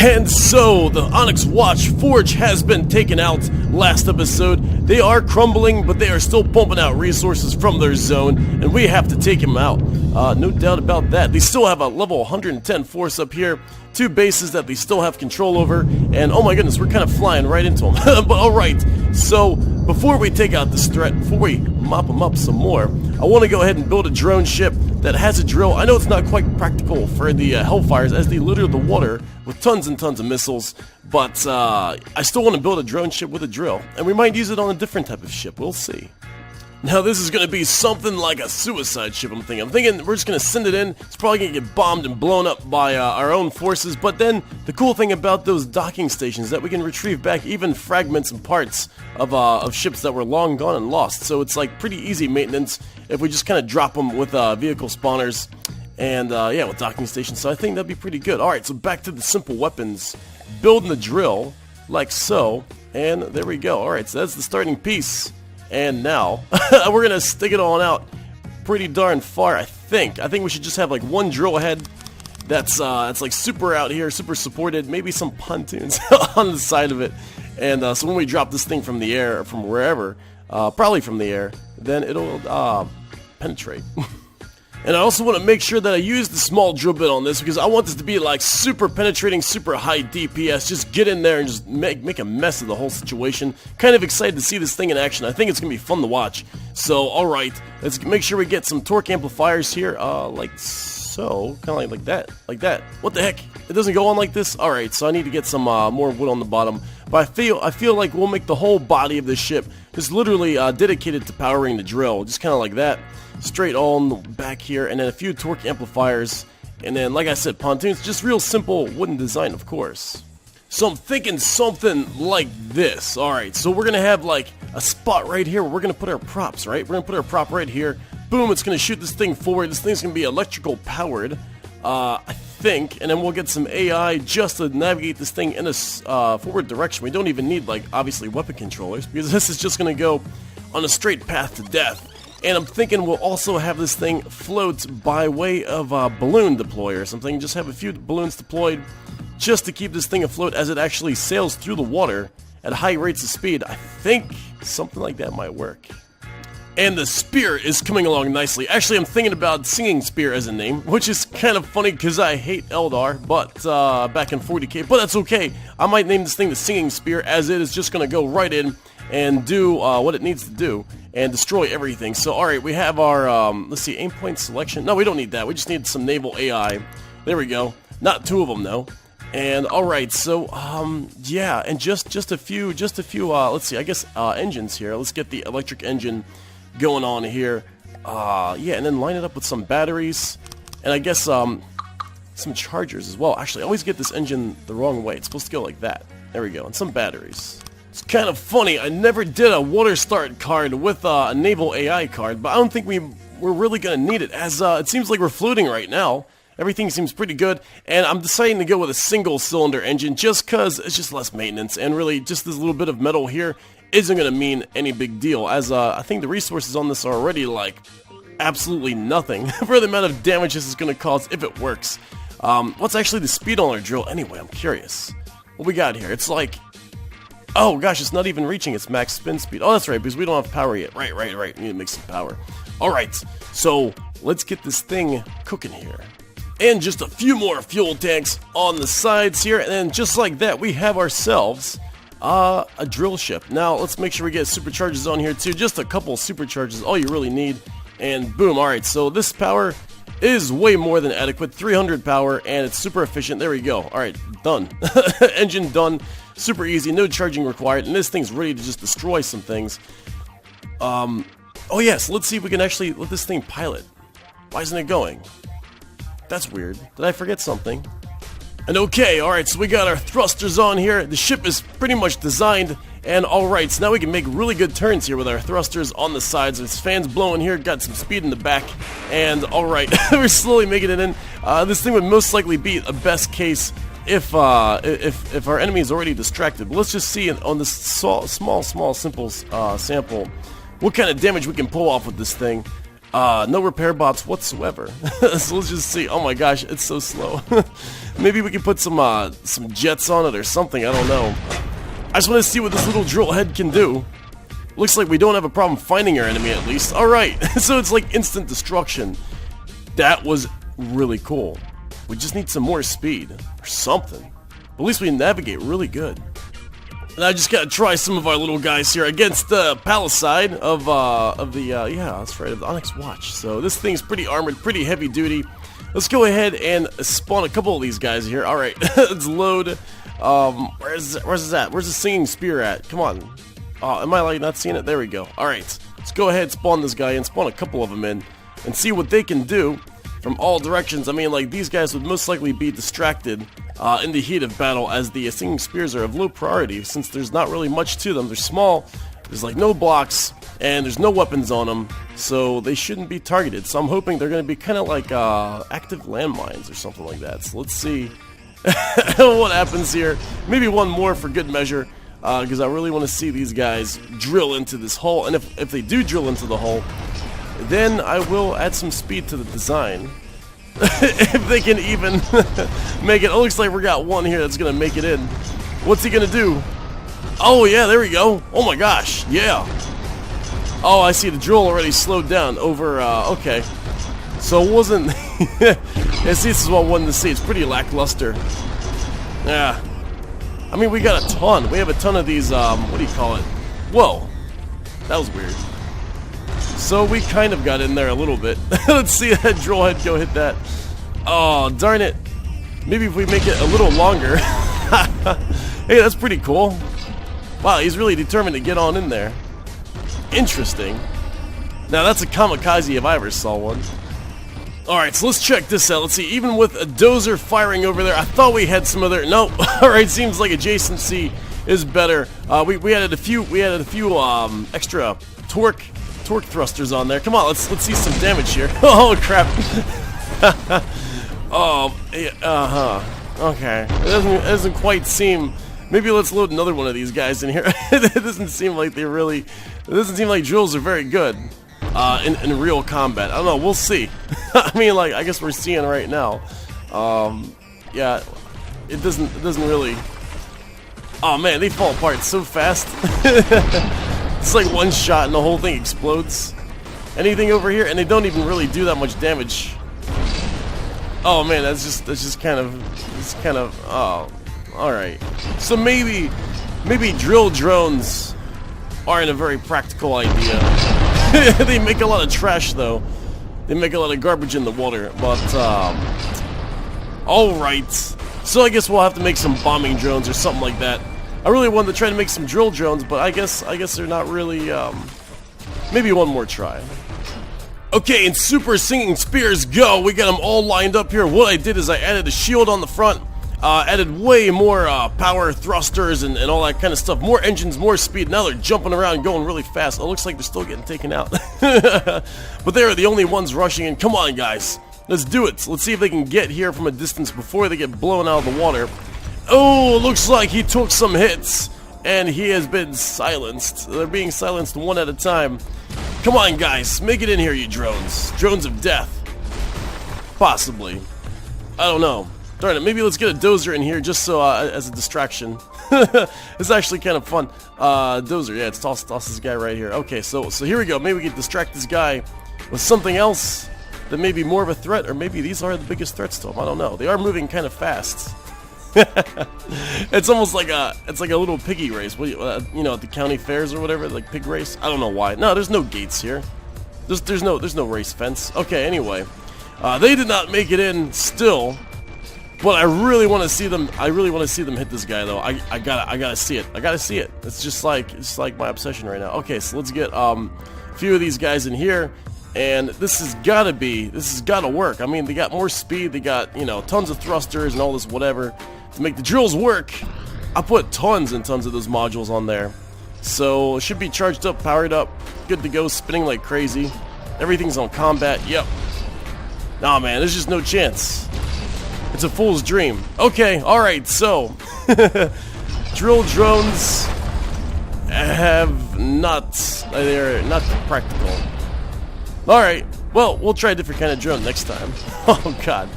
And so, the Onyx Watch Forge has been taken out last episode. They are crumbling, but they are still pumping out resources from their zone, and we have to take them out. No doubt about that. They still have a level 110 force up here, 2 bases that they still have control over, and oh my goodness, we're kind of flying right into them. But alright, so before we take out this threat, before we mop them up some more, I want to go ahead and build a drone ship that has a drill. I know it's not quite practical for the Hellfires as they litter the water with tons and tons of missiles, but I still want to build a drone ship with a drill, and we might use it on a different type of ship. We'll see. Now this is going to be something like a suicide ship, I'm thinking we're just going to send it in. It's probably going to get bombed and blown up by our own forces, but then the cool thing about those docking stations is that we can retrieve back even fragments and parts of ships that were long gone and lost. So it's like pretty easy maintenance if we just kind of drop them with vehicle spawners and yeah, with docking stations. So I think that'd be pretty good. Alright, so back to the simple weapons. Building the drill, like so, and there we go. Alright, so that's the starting piece. And now, we're going to stick it on out pretty darn far, I think. I think we should just have like one drill head that's like super out here, super supported, maybe some pontoons on the side of it. And so when we drop this thing from the air, or from wherever, probably from the air, then it'll penetrate. And I also want to make sure that I use the small drill bit on this because I want this to be like super penetrating, super high DPS. Just get in there and just make a mess of the whole situation. Kind of excited to see this thing in action. I think it's going to be fun to watch. So, alright, let's make sure we get some torque amplifiers here, like so. Kind of like that, like that. What the heck? It doesn't go on like this? Alright, so I need to get some more wood on the bottom. But I feel like we'll make the whole body of this ship just literally dedicated to powering the drill. Just kind of like that. Straight on the back here, and then a few torque amplifiers, and then, like I said, pontoons. Just real simple wooden design, of course. So I'm thinking something like this. Alright, so we're gonna have like a spot right here where we're gonna put our props, right? We're gonna put our prop right here. Boom, it's gonna shoot this thing forward. This thing's gonna be electrical powered, I think, and then we'll get some AI just to navigate this thing in a forward direction. We don't even need, like, obviously weapon controllers, because this is just gonna go on a straight path to death. And I'm thinking we'll also have this thing float by way of a balloon deploy or something. Just have a few balloons deployed just to keep this thing afloat as it actually sails through the water at high rates of speed. I think something like that might work. And the spear is coming along nicely. Actually, I'm thinking about Singing Spear as a name, which is kind of funny because I hate Eldar, but back in 40k. But that's okay. I might name this thing the Singing Spear, as it is just going to go right in and do what it needs to do and destroy everything. So, alright, we have our, let's see, aim point selection. No, we don't need that. We just need some naval AI. There we go. Not 2 of them, though. And, alright, so, yeah, and just a few, let's see, I guess, engines here. Let's get the electric engine going on here. Yeah, and then line it up with some batteries. And I guess, some chargers as well. Actually, I always get this engine the wrong way. It's supposed to go like that. There we go. And some batteries. It's kind of funny, I never did a water start card with a naval AI card, but I don't think we're really going to need it, as it seems like we're floating right now. Everything seems pretty good, and I'm deciding to go with a single cylinder engine just because it's just less maintenance, and really just this little bit of metal here isn't going to mean any big deal, as I think the resources on this are already like absolutely nothing for the amount of damage this is going to cause if it works. What's actually the speed on our drill anyway? I'm curious. What we got here? It's like, oh gosh, it's not even reaching its max spin speed. Oh, that's right, because we don't have power yet. Right. We need to make some power. Alright, so let's get this thing cooking here. And just a few more fuel tanks on the sides here, and then just like that, we have ourselves a drill ship. Now, let's make sure we get supercharges on here too. Just a couple supercharges, all you really need. And boom, alright, so this power is way more than adequate. 300 power, and it's super efficient. There we go. Alright, done. Engine done. Super easy, no charging required, and this thing's ready to just destroy some things. Oh yes, let's see if we can actually let this thing pilot. Why isn't it going? That's weird. Did I forget something? And okay, alright, so we got our thrusters on here. The ship is pretty much designed, and alright, so now we can make really good turns here with our thrusters on the sides. There's fans blowing here, got some speed in the back, and alright, we're slowly making it in. This thing would most likely be a best case if our enemy is already distracted. But let's just see on this small, simple sample what kind of damage we can pull off with this thing. No repair bots whatsoever. So let's just see. Oh my gosh, it's so slow. Maybe we can put some jets on it or something, I don't know. I just want to see what this little drill head can do. Looks like we don't have a problem finding our enemy at least. Alright, so it's like instant destruction. That was really cool. We just need some more speed or something. But at least we navigate really good. And I just gotta try some of our little guys here against the Palisade of the yeah, that's right, of the Onyx Watch. So this thing's pretty armored, pretty heavy duty. Let's go ahead and spawn a couple of these guys here. All right, let's load. Where's that? Where's the singing spear at? Come on. Oh, am I like not seeing it? There we go. All right, let's go ahead, spawn this guy in, spawn a couple of them in, and see what they can do from all directions. I mean, like, these guys would most likely be distracted in the heat of battle, as the singing spears are of low priority since there's not really much to them. They're small, there's like no blocks, and there's no weapons on them, so they shouldn't be targeted. So I'm hoping they're going to be kind of like active landmines or something like that. So let's see what happens here. Maybe one more for good measure, because I really want to see these guys drill into this hole. And if they do drill into the hole, then I will add some speed to the design. If they can even make it. Oh, looks like we got one here that's going to make it in. What's he going to do? Oh, yeah, there we go. Oh, my gosh. Yeah. Oh, I see the drill already slowed down over, okay. So it wasn't... Yeah, see, this is what I wanted to see. It's pretty lackluster. Yeah. I mean, we got a ton. We have a ton of these, what do you call it? Whoa. That was weird. So we kind of got in there a little bit. Let's see that drill head go hit that. Oh, darn it. Maybe if we make it a little longer. Hey, that's pretty cool. Wow, he's really determined to get on in there. Interesting. Now that's a kamikaze if I ever saw one. Alright, so let's check this out. Let's see, even with a dozer firing over there, I thought we had some other... Nope. Alright, seems like adjacency is better. We added a few extra torque thrusters on there. Come on, let's see some damage here. Oh crap. Oh, okay. It doesn't quite seem... Maybe let's load another one of these guys in here. It doesn't seem like they really... It doesn't seem like drills are very good in real combat. I don't know, we'll see. I mean, like, I guess we're seeing right now. Yeah, it doesn't really... Oh man, they fall apart so fast. It's like one shot and the whole thing explodes. Anything over here? And they don't even really do that much damage. Oh man, that's just kind of, oh, alright. So maybe drill drones aren't a very practical idea. They make a lot of trash though. They make a lot of garbage in the water, but, alright. So I guess we'll have to make some bombing drones or something like that. I really wanted to try to make some drill drones, but I guess they're not really, maybe one more try. Okay, and super singing spears go. We got them all lined up here. What I did is I added a shield on the front, added way more power thrusters and all that kind of stuff. More engines, more speed. Now they're jumping around, going really fast. Oh, it looks like they're still getting taken out. But they are the only ones rushing in. Come on, guys. Let's do it. Let's see if they can get here from a distance before they get blown out of the water. Oh, looks like he took some hits, and he has been silenced. They're being silenced one at a time. Come on, guys. Make it in here, you drones. Drones of death. Possibly. I don't know. Darn it, maybe let's get a dozer in here just so, as a distraction. It's actually kind of fun. Dozer, yeah, let's toss this guy right here. Okay, so here we go. Maybe we can distract this guy with something else that may be more of a threat, or maybe these are the biggest threats to him. I don't know. They are moving kind of fast. It's almost like a little piggy race. You know, at the county fairs or whatever, like pig race. I don't know why. No, there's no gates here. There's no race fence. Okay, anyway, they did not make it in still, but I really want to see them. I really want to see them hit this guy though. I gotta see it. I gotta see it. It's like my obsession right now. Okay, so let's get a few of these guys in here. And this has gotta work. I mean, they got more speed, they got, you know, tons of thrusters and all this whatever to make the drills work. I put tons and tons of those modules on there. So it should be charged up, powered up, good to go, spinning like crazy. Everything's on combat, yep. Nah man, there's just no chance. It's a fool's dream. Okay, alright, so drill drones they're not practical. Alright, Well, we'll try a different kind of drone next time. Oh, God.